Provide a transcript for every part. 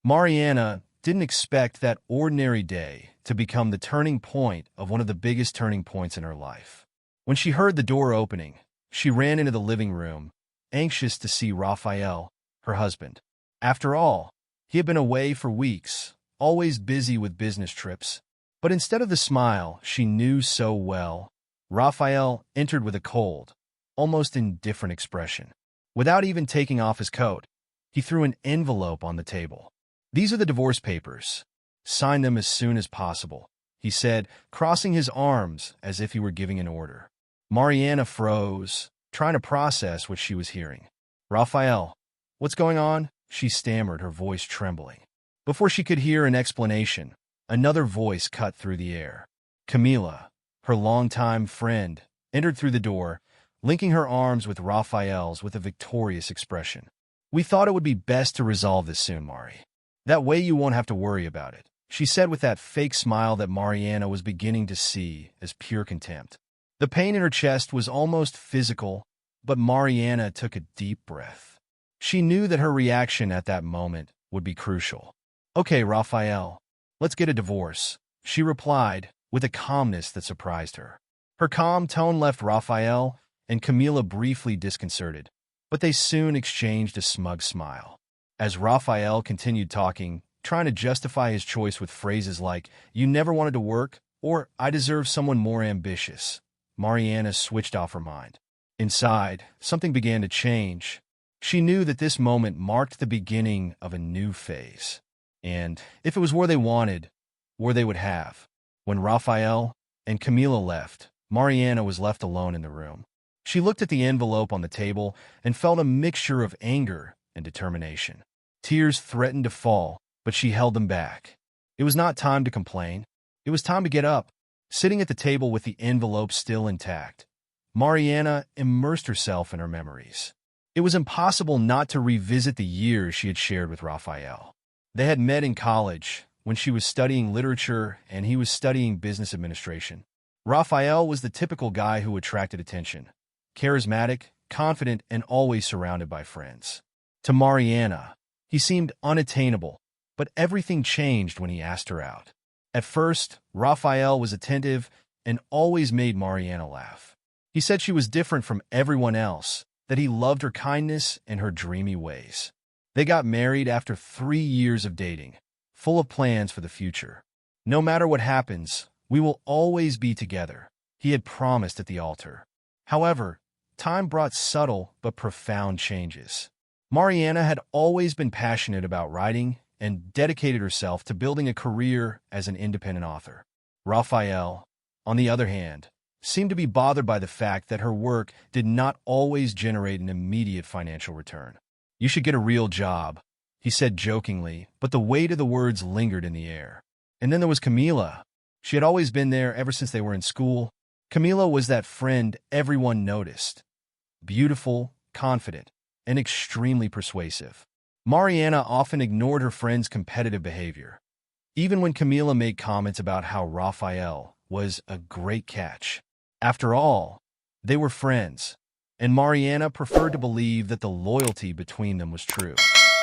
Mariana didn't expect that ordinary day to become the turning point of one of the biggest turning points in her life. When she heard the door opening, she ran into the living room, anxious to see Raphael, her husband. After all, he had been away for weeks, always busy with business trips. But instead of the smile she knew so well, Raphael entered with a cold, almost indifferent expression. Without even taking off his coat, he threw an envelope on the table. "These are the divorce papers. Sign them as soon as possible," he said, crossing his arms as if he were giving an order. Mariana froze, trying to process what she was hearing. "Raphael, what's going on?" she stammered, her voice trembling. Before she could hear an explanation, another voice cut through the air. Camila, her longtime friend, entered through the door, linking her arms with Raphael's with a victorious expression. "We thought it would be best to resolve this soon, Mari. That way you won't have to worry about it," she said with that fake smile that Mariana was beginning to see as pure contempt. The pain in her chest was almost physical, but Mariana took a deep breath. She knew that her reaction at that moment would be crucial. "Okay, Raphael, let's get a divorce," she replied with a calmness that surprised her. Her calm tone left Raphael and Camila briefly disconcerted, but they soon exchanged a smug smile. As Raphael continued talking, trying to justify his choice with phrases like, "You never wanted to work," or "I deserve someone more ambitious," Mariana switched off her mind. Inside, something began to change. She knew that this moment marked the beginning of a new phase. And if it was where they wanted, where they would have. When Raphael and Camila left, Mariana was left alone in the room. She looked at the envelope on the table and felt a mixture of anger and determination. Tears threatened to fall, but she held them back. It was not time to complain. It was time to get up. Sitting at the table with the envelope still intact, Mariana immersed herself in her memories. It was impossible not to revisit the years she had shared with Raphael. They had met in college, when she was studying literature and he was studying business administration. Raphael was the typical guy who attracted attention. Charismatic, confident, and always surrounded by friends. To Mariana, he seemed unattainable, but everything changed when he asked her out. At first, Raphael was attentive and always made Mariana laugh. He said she was different from everyone else, that he loved her kindness and her dreamy ways. They got married after 3 years of dating, full of plans for the future. "No matter what happens, we will always be together," he had promised at the altar. However, time brought subtle but profound changes. Mariana had always been passionate about writing and dedicated herself to building a career as an independent author. Raphael, on the other hand, seemed to be bothered by the fact that her work did not always generate an immediate financial return. "You should get a real job," he said jokingly, but the weight of the words lingered in the air. And then there was Camila. She had always been there ever since they were in school. Camila was that friend everyone noticed. Beautiful, confident, and extremely persuasive. Mariana often ignored her friend's competitive behavior, even when Camila made comments about how Raphael was a great catch. After all, they were friends, and Mariana preferred to believe that the loyalty between them was true.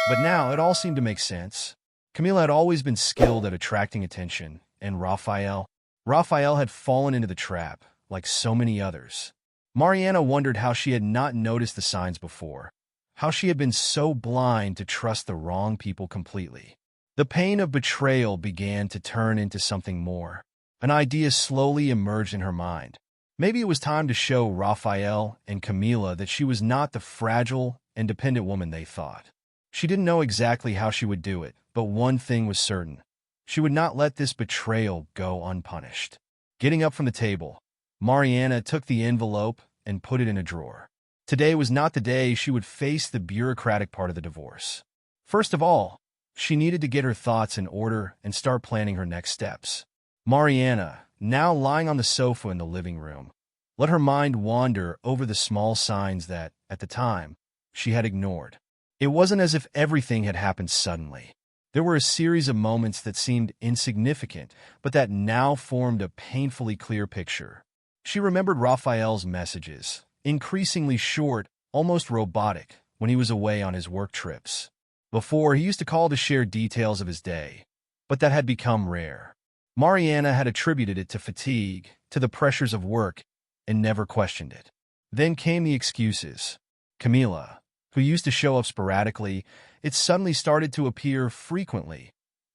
But now it all seemed to make sense. Camila had always been skilled at attracting attention, and Raphael had fallen into the trap, like so many others. Mariana wondered how she had not noticed the signs before, how she had been so blind to trust the wrong people completely. The pain of betrayal began to turn into something more. An idea slowly emerged in her mind. Maybe it was time to show Raphael and Camila that she was not the fragile and dependent woman they thought. She didn't know exactly how she would do it, but one thing was certain. She would not let this betrayal go unpunished. Getting up from the table, Mariana took the envelope and put it in a drawer. Today was not the day she would face the bureaucratic part of the divorce. First of all, she needed to get her thoughts in order and start planning her next steps. Mariana, now lying on the sofa in the living room, let her mind wander over the small signs that, at the time, she had ignored. It wasn't as if everything had happened suddenly. There were a series of moments that seemed insignificant, but that now formed a painfully clear picture. She remembered Raphael's messages, increasingly short, almost robotic, when he was away on his work trips. Before, he used to call to share details of his day, but that had become rare. Mariana had attributed it to fatigue, to the pressures of work, and never questioned it. Then came the excuses. Camila, who used to show up sporadically, it suddenly started to appear frequently,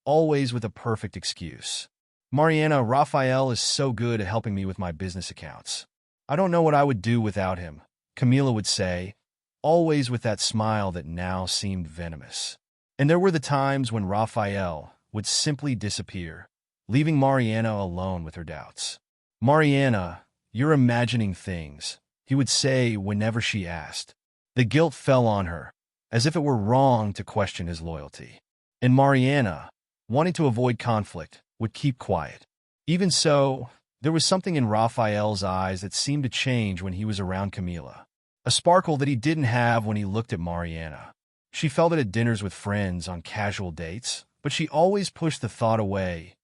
always with a perfect excuse. Mariana, Raphael is so good at helping me with my business accounts. I don't know what I would do without him, Camila would say, always with that smile that now seemed venomous. And there were the times when Raphael would simply disappear, leaving Mariana alone with her doubts. Mariana, you're imagining things, he would say whenever she asked. The guilt fell on her, as if it were wrong to question his loyalty. And Mariana, wanting to avoid conflict, would keep quiet. Even so, there was something in Raphael's eyes that seemed to change when he was around Camila. A sparkle that he didn't have when he looked at Mariana. She felt it at dinners with friends on casual dates, but she always pushed the thought away,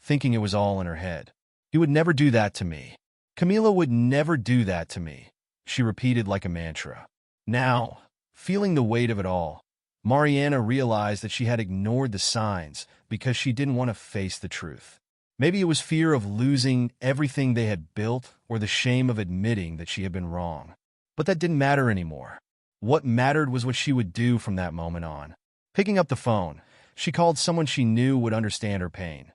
thinking it was all in her head. He would never do that to me. Camila would never do that to me, she repeated like a mantra. Now, feeling the weight of it all, Mariana realized that she had ignored the signs because she didn't want to face the truth. Maybe it was fear of losing everything they had built or the shame of admitting that she had been wrong. But that didn't matter anymore. What mattered was what she would do from that moment on. Picking up the phone, she called someone she knew would understand her pain.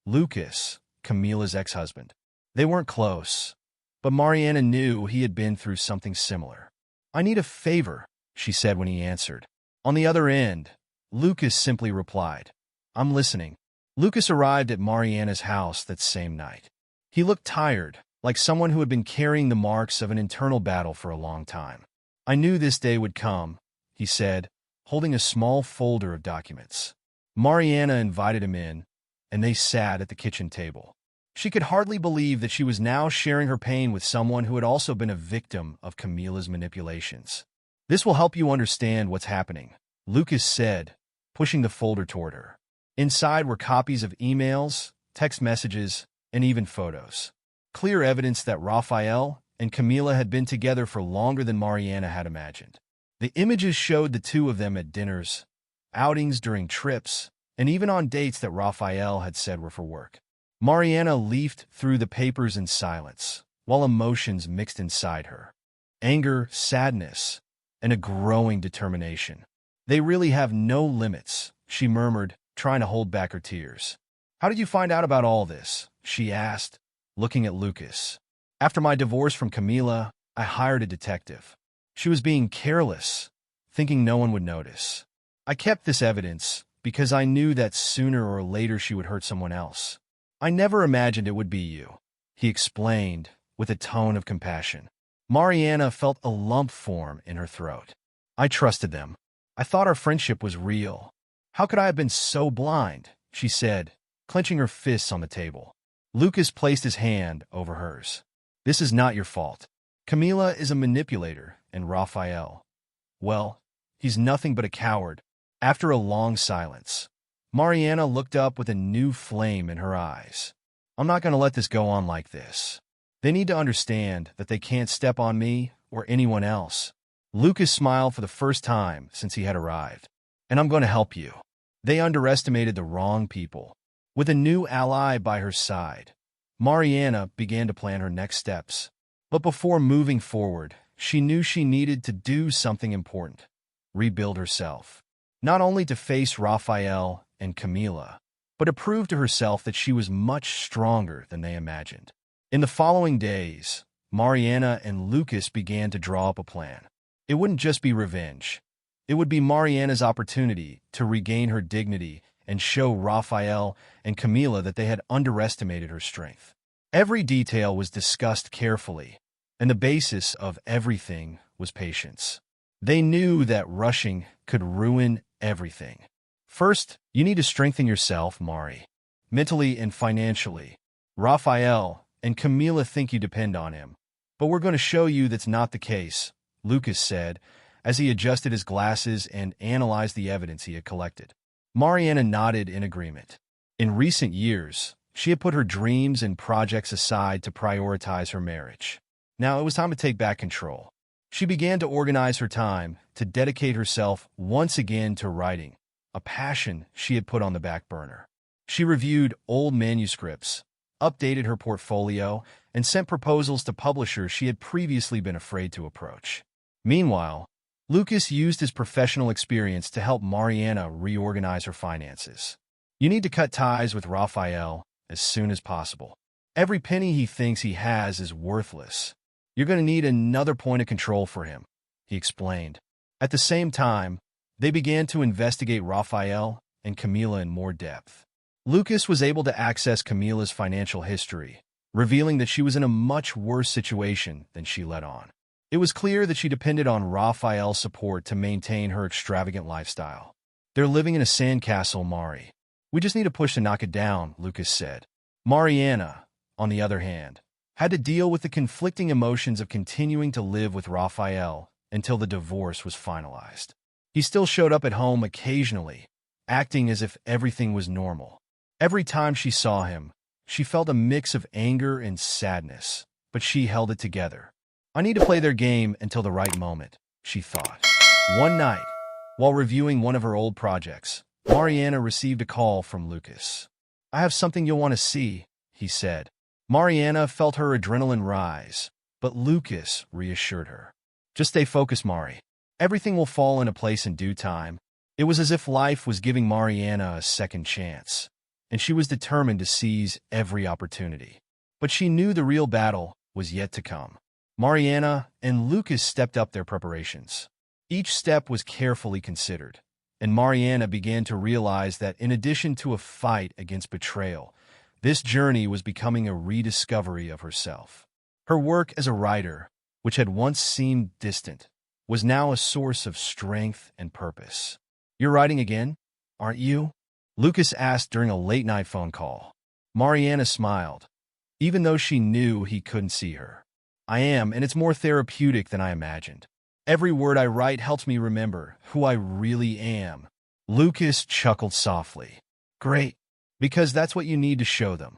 Lucas, Camila's ex-husband. They weren't close, but Mariana knew he had been through something similar. I need a favor, she said when he answered. On the other end, Lucas simply replied, I'm listening. Lucas arrived at Mariana's house that same night. He looked tired, like someone who had been carrying the marks of an internal battle for a long time. I knew this day would come, he said, holding a small folder of documents. Mariana invited him in, and they sat at the kitchen table. She could hardly believe that she was now sharing her pain with someone who had also been a victim of Camila's manipulations. This will help you understand what's happening, Lucas said, pushing the folder toward her. Inside were copies of emails, text messages, and even photos. Clear evidence that Raphael and Camila had been together for longer than Mariana had imagined. The images showed the two of them at dinners, outings during trips, and even on dates that Raphael had said were for work. Mariana leafed through the papers in silence, while emotions mixed inside her. Anger, sadness, and a growing determination. They really have no limits, she murmured, trying to hold back her tears. How did you find out about all this? She asked, looking at Lucas. After my divorce from Camila, I hired a detective. She was being careless, thinking no one would notice. I kept this evidence because I knew that sooner or later she would hurt someone else. I never imagined it would be you, he explained with a tone of compassion. Mariana felt a lump form in her throat. I trusted them. I thought our friendship was real. How could I have been so blind? She said, clenching her fists on the table. Lucas placed his hand over hers. This is not your fault. Camila is a manipulator, and Raphael, well, he's nothing but a coward. After a long silence, Mariana looked up with a new flame in her eyes. I'm not going to let this go on like this. They need to understand that they can't step on me or anyone else. Lucas smiled for the first time since he had arrived. And I'm going to help you. They underestimated the wrong people. With a new ally by her side, Mariana began to plan her next steps. But before moving forward, she knew she needed to do something important. Rebuild herself. Not only to face Raphael and Camila, but to prove to herself that she was much stronger than they imagined. In the following days, Mariana and Lucas began to draw up a plan. It wouldn't just be revenge. It would be Mariana's opportunity to regain her dignity and show Raphael and Camila that they had underestimated her strength. Every detail was discussed carefully, and the basis of everything was patience. They knew that rushing could ruin everything. First, you need to strengthen yourself, Mari, mentally and financially. Raphael and Camila think you depend on him, but we're going to show you that's not the case, Lucas said, as he adjusted his glasses and analyzed the evidence he had collected. Mariana nodded in agreement. In recent years, she had put her dreams and projects aside to prioritize her marriage. Now it was time to take back control. She began to organize her time, to dedicate herself once again to writing, a passion she had put on the back burner. She reviewed old manuscripts, updated her portfolio, and sent proposals to publishers she had previously been afraid to approach. Meanwhile, Lucas used his professional experience to help Mariana reorganize her finances. You need to cut ties with Raphael as soon as possible. Every penny he thinks he has is worthless. You're going to need another point of control for him, he explained. At the same time, they began to investigate Raphael and Camila in more depth. Lucas was able to access Camila's financial history, revealing that she was in a much worse situation than she let on. It was clear that she depended on Raphael's support to maintain her extravagant lifestyle. They're living in a sandcastle, Mari. We just need a push to knock it down, Lucas said. Mariana, on the other hand, had to deal with the conflicting emotions of continuing to live with Raphael until the divorce was finalized. He still showed up at home occasionally, acting as if everything was normal. Every time she saw him, she felt a mix of anger and sadness, but she held it together. I need to play their game until the right moment, she thought. One night, while reviewing one of her old projects, Mariana received a call from Lucas. I have something you'll want to see, he said. Mariana felt her adrenaline rise, but Lucas reassured her. Just stay focused, Mari. Everything will fall into place in due time. It was as if life was giving Mariana a second chance, and she was determined to seize every opportunity. But she knew the real battle was yet to come. Mariana and Lucas stepped up their preparations. Each step was carefully considered, and Mariana began to realize that in addition to a fight against betrayal, this journey was becoming a rediscovery of herself. Her work as a writer, which had once seemed distant, was now a source of strength and purpose. You're writing again, aren't you? Lucas asked during a late-night phone call. Mariana smiled, even though she knew he couldn't see her. I am, and it's more therapeutic than I imagined. Every word I write helps me remember who I really am. Lucas chuckled softly. Great, because that's what you need to show them,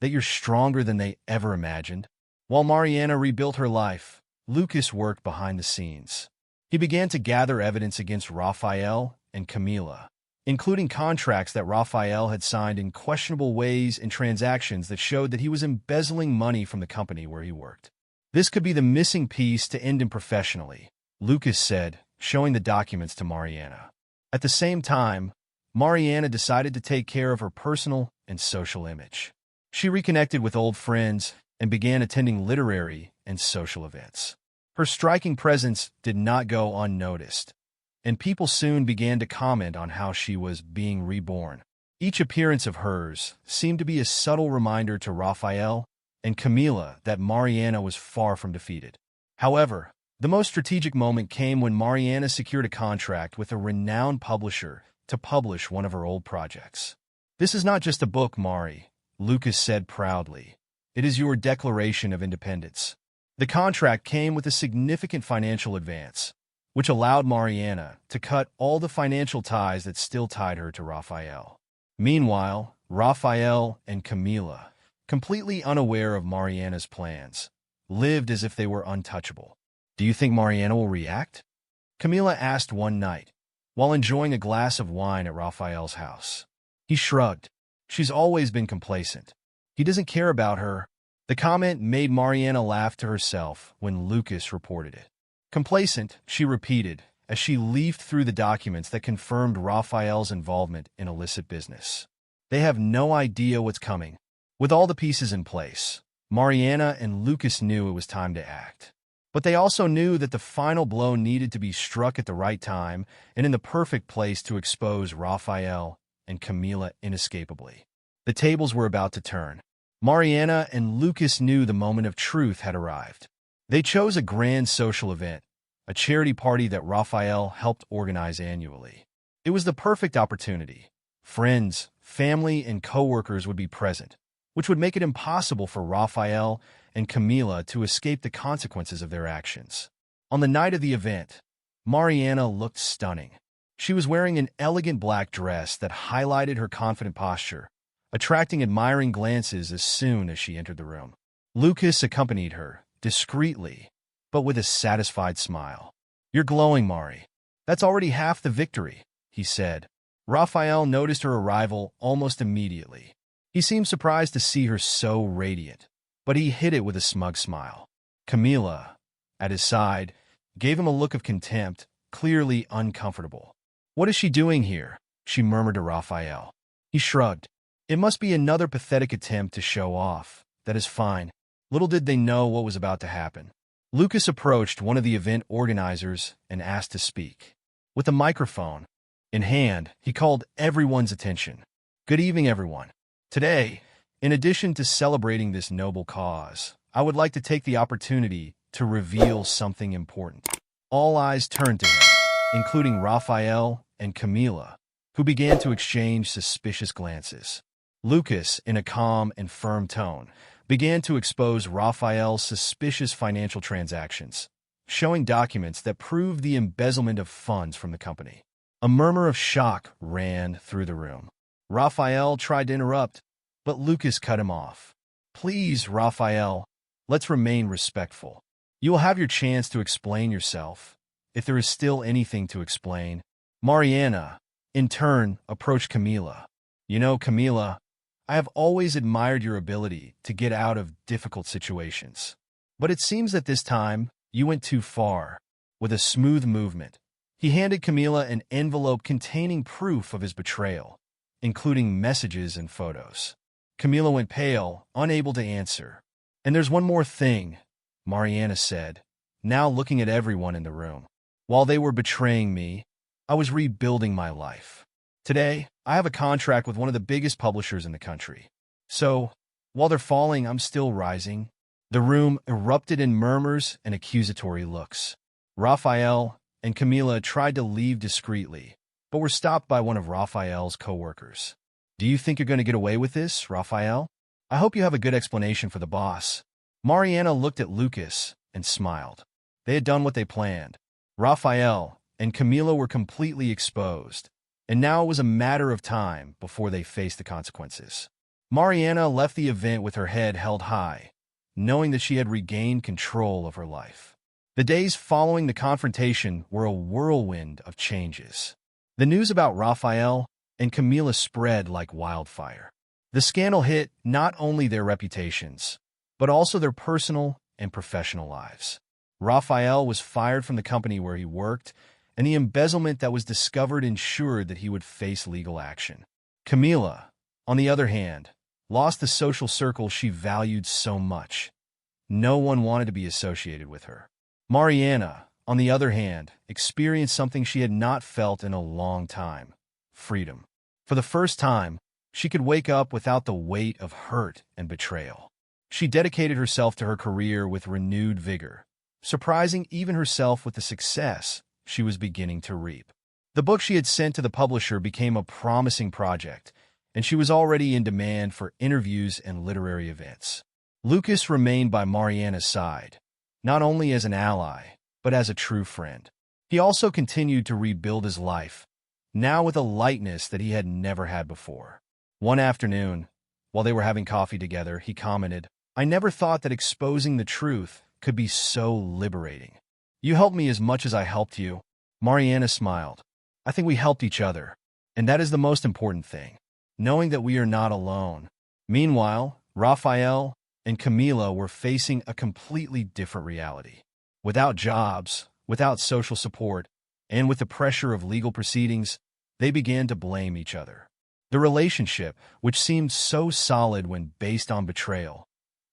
that you're stronger than they ever imagined. While Mariana rebuilt her life, Lucas worked behind the scenes. He began to gather evidence against Raphael and Camila, including contracts that Raphael had signed in questionable ways and transactions that showed that he was embezzling money from the company where he worked. This could be the missing piece to end him professionally, Lucas said, showing the documents to Mariana. At the same time, Mariana decided to take care of her personal and social image. She reconnected with old friends and began attending literary and social events. Her striking presence did not go unnoticed, and people soon began to comment on how she was being reborn. Each appearance of hers seemed to be a subtle reminder to Raphael and Camila that Mariana was far from defeated. However, the most strategic moment came when Mariana secured a contract with a renowned publisher to publish one of her old projects. This is not just a book, Mari, Lucas said proudly. It is your declaration of independence. The contract came with a significant financial advance, which allowed Mariana to cut all the financial ties that still tied her to Raphael. Meanwhile, Raphael and Camila, completely unaware of Mariana's plans, lived as if they were untouchable. Do you think Mariana will react? Camila asked one night, while enjoying a glass of wine at Raphael's house. He shrugged. She's always been complacent. He doesn't care about her. The comment made Mariana laugh to herself when Lucas reported it. Complacent, she repeated, as she leafed through the documents that confirmed Raphael's involvement in illicit business. They have no idea what's coming. With all the pieces in place, Mariana and Lucas knew it was time to act. But they also knew that the final blow needed to be struck at the right time and in the perfect place to expose Raphael and Camila inescapably. The tables were about to turn. Mariana and Lucas knew the moment of truth had arrived. They chose a grand social event, a charity party that Raphael helped organize annually. It was the perfect opportunity. Friends, family, and co-workers would be present, which would make it impossible for Raphael and Camila to escape the consequences of their actions. On the night of the event, Mariana looked stunning. She was wearing an elegant black dress that highlighted her confident posture, attracting admiring glances as soon as she entered the room. Lucas accompanied her, discreetly, but with a satisfied smile. You're glowing, Mari. That's already half the victory, he said. Raphael noticed her arrival almost immediately. He seemed surprised to see her so radiant, but he hid it with a smug smile. Camila, at his side, gave him a look of contempt, clearly uncomfortable. "What is she doing here?" she murmured to Raphael. He shrugged. "It must be another pathetic attempt to show off. That is fine." Little did they know what was about to happen. Lucas approached one of the event organizers and asked to speak. With a microphone in hand, he called everyone's attention. "Good evening, everyone. Today, in addition to celebrating this noble cause, I would like to take the opportunity to reveal something important." All eyes turned to him, including Raphael and Camila, who began to exchange suspicious glances. Lucas, in a calm and firm tone, began to expose Raphael's suspicious financial transactions, showing documents that proved the embezzlement of funds from the company. A murmur of shock ran through the room. Raphael tried to interrupt, but Lucas cut him off. "Please, Raphael, let's remain respectful. You will have your chance to explain yourself, if there is still anything to explain." Mariana, in turn, approached Camila. "You know, Camila, I have always admired your ability to get out of difficult situations. But it seems that this time, you went too far." With a smooth movement, he handed Camila an envelope containing proof of his betrayal, including messages and photos. Camila went pale, unable to answer. "And there's one more thing," Mariana said, now looking at everyone in the room. "While they were betraying me, I was rebuilding my life. Today, I have a contract with one of the biggest publishers in the country. So, while they're falling, I'm still rising." The room erupted in murmurs and accusatory looks. Raphael and Camila tried to leave discreetly, but were stopped by one of Raphael's co-workers. "Do you think you're going to get away with this, Raphael? I hope you have a good explanation for the boss." Mariana looked at Lucas and smiled. They had done what they planned. Raphael and Camila were completely exposed, and now it was a matter of time before they faced the consequences. Mariana left the event with her head held high, knowing that she had regained control of her life. The days following the confrontation were a whirlwind of changes. The news about Raphael and Camila spread like wildfire. The scandal hit not only their reputations, but also their personal and professional lives. Raphael was fired from the company where he worked, and the embezzlement that was discovered ensured that he would face legal action. Camila, on the other hand, lost the social circle she valued so much. No one wanted to be associated with her. Mariana, on the other hand, experienced something she had not felt in a long time: freedom. For the first time, she could wake up without the weight of hurt and betrayal. She dedicated herself to her career with renewed vigor, surprising even herself with the success she was beginning to reap. The book she had sent to the publisher became a promising project, and she was already in demand for interviews and literary events. Lucas remained by Mariana's side, not only as an ally, but as a true friend. He also continued to rebuild his life, now with a lightness that he had never had before. One afternoon, while they were having coffee together, he commented, "I never thought that exposing the truth could be so liberating. You helped me as much as I helped you." Mariana smiled. "I think we helped each other, and that is the most important thing, knowing that we are not alone." Meanwhile, Raphael and Camila were facing a completely different reality. Without jobs, without social support, and with the pressure of legal proceedings, they began to blame each other. The relationship, which seemed so solid when based on betrayal,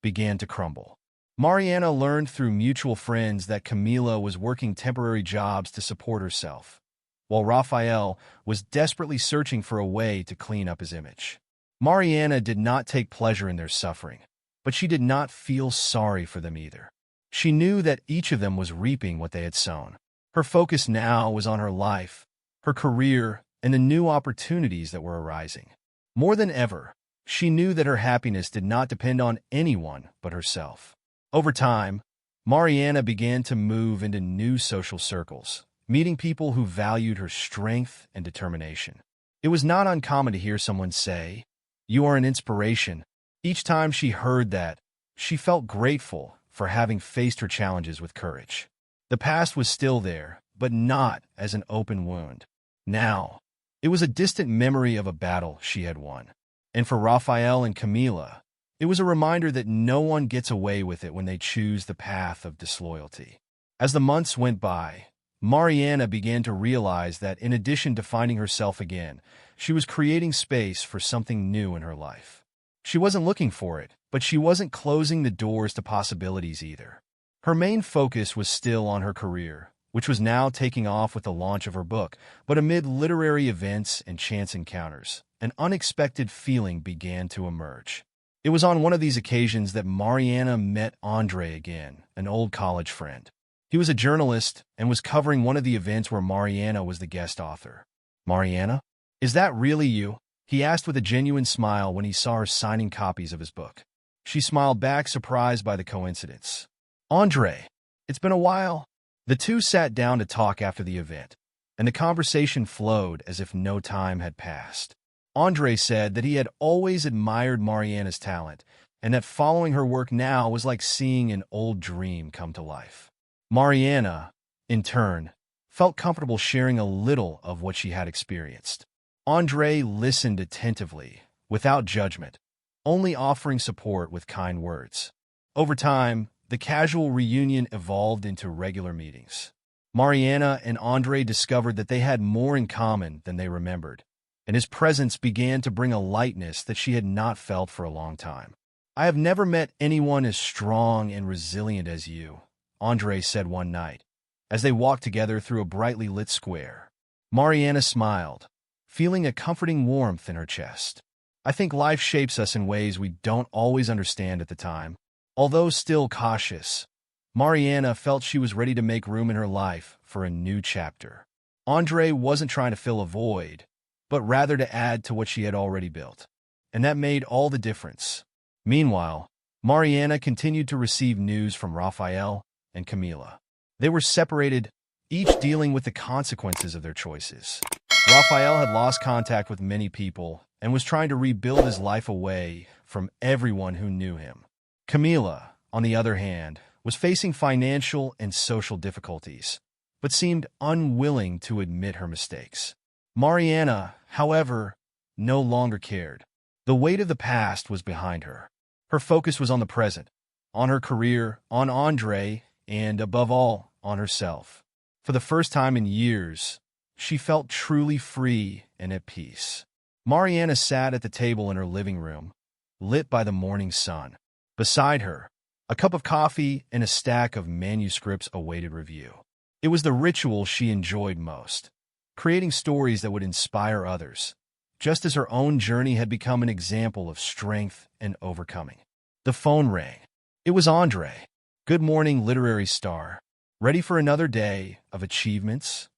began to crumble. Mariana learned through mutual friends that Camila was working temporary jobs to support herself, while Raphael was desperately searching for a way to clean up his image. Mariana did not take pleasure in their suffering, but she did not feel sorry for them either. She knew that each of them was reaping what they had sown. Her focus now was on her life, her career, and the new opportunities that were arising. More than ever, she knew that her happiness did not depend on anyone but herself. Over time, Mariana began to move into new social circles, meeting people who valued her strength and determination. It was not uncommon to hear someone say, "You are an inspiration." Each time she heard that, she felt grateful for having faced her challenges with courage. The past was still there, but not as an open wound. Now, It was a distant memory of a battle she had won. And for Raphael and Camila, it was a reminder that no one gets away with it when they choose the path of disloyalty. As the months went by, Mariana began to realize that in addition to finding herself again, she was creating space for something new in her life. She wasn't looking for it, but she wasn't closing the doors to possibilities either. Her main focus was still on her career, which was now taking off with the launch of her book, but amid literary events and chance encounters, an unexpected feeling began to emerge. It was on one of these occasions that Mariana met Andre again, an old college friend. He was a journalist and was covering one of the events where Mariana was the guest author. "Mariana, is that really you?" he asked with a genuine smile when he saw her signing copies of his book. She smiled back, surprised by the coincidence. "Andre, it's been a while." The two sat down to talk after the event, and the conversation flowed as if no time had passed. Andre said that he had always admired Mariana's talent, and that following her work now was like seeing an old dream come to life. Mariana, in turn, felt comfortable sharing a little of what she had experienced. Andre listened attentively, without judgment, only offering support with kind words. Over time, the casual reunion evolved into regular meetings. Mariana and Andre discovered that they had more in common than they remembered, and his presence began to bring a lightness that she had not felt for a long time. "I have never met anyone as strong and resilient as you," Andre said one night, as they walked together through a brightly lit square. Mariana smiled, feeling a comforting warmth in her chest. "I think life shapes us in ways we don't always understand at the time." Although still cautious, Mariana felt she was ready to make room in her life for a new chapter. Andre wasn't trying to fill a void, but rather to add to what she had already built. And that made all the difference. Meanwhile, Mariana continued to receive news from Raphael and Camila. They were separated, each dealing with the consequences of their choices. Raphael had lost contact with many people and was trying to rebuild his life away from everyone who knew him. Camila, on the other hand, was facing financial and social difficulties, but seemed unwilling to admit her mistakes. Mariana, however, no longer cared. The weight of the past was behind her. Her focus was on the present, on her career, on Andre, and, above all, on herself. For the first time in years, she felt truly free and at peace. Mariana sat at the table in her living room, lit by the morning sun. Beside her, a cup of coffee and a stack of manuscripts awaited review. It was the ritual she enjoyed most, creating stories that would inspire others, just as her own journey had become an example of strength and overcoming. The phone rang. It was Andre. "Good morning, literary star. Ready for another day of achievements?"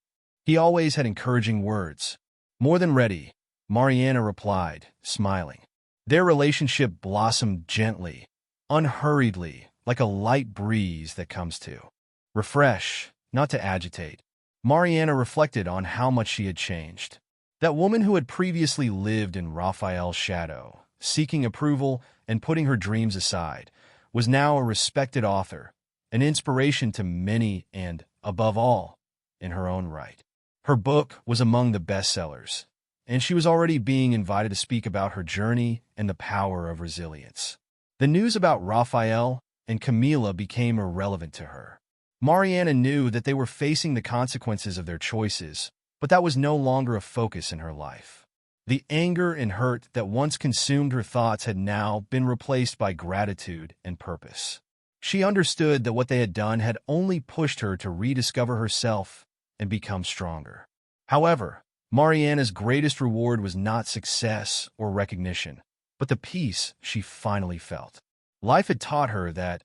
He always had encouraging words. "More than ready," Mariana replied, smiling. Their relationship blossomed gently, unhurriedly, like a light breeze that comes to refresh, not to agitate. Mariana reflected on how much she had changed. That woman who had previously lived in Raphael's shadow, seeking approval and putting her dreams aside, was now a respected author, an inspiration to many and, above all, in her own right. Her book was among the bestsellers, and she was already being invited to speak about her journey and the power of resilience. The news about Raphael and Camila became irrelevant to her. Mariana knew that they were facing the consequences of their choices, but that was no longer a focus in her life. The anger and hurt that once consumed her thoughts had now been replaced by gratitude and purpose. She understood that what they had done had only pushed her to rediscover herself and become stronger. However, Mariana's greatest reward was not success or recognition, but the peace she finally felt. Life had taught her that,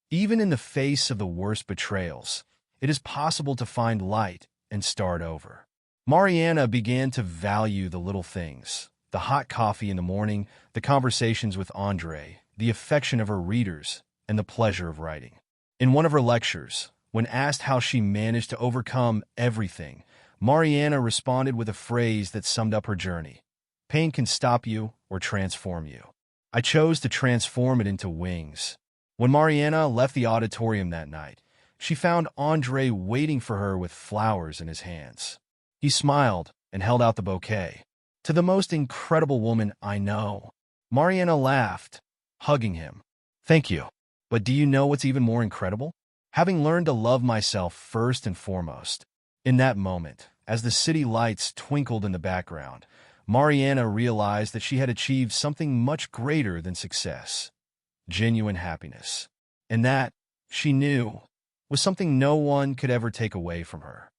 even in the face of the worst betrayals, it is possible to find light and start over. Mariana began to value the little things, the hot coffee in the morning, the conversations with Andre, the affection of her readers, and the pleasure of writing. In one of her lectures, when asked how she managed to overcome everything, Mariana responded with a phrase that summed up her journey. "Pain can stop you or transform you. I chose to transform it into wings." When Mariana left the auditorium that night, she found Andre waiting for her with flowers in his hands. He smiled, and held out the bouquet. "To the most incredible woman I know." Mariana laughed, hugging him. "Thank you. But do you know what's even more incredible? Having learned to love myself first and foremost." In that moment, as the city lights twinkled in the background, Mariana realized that she had achieved something much greater than success: genuine happiness. And that, she knew, was something no one could ever take away from her.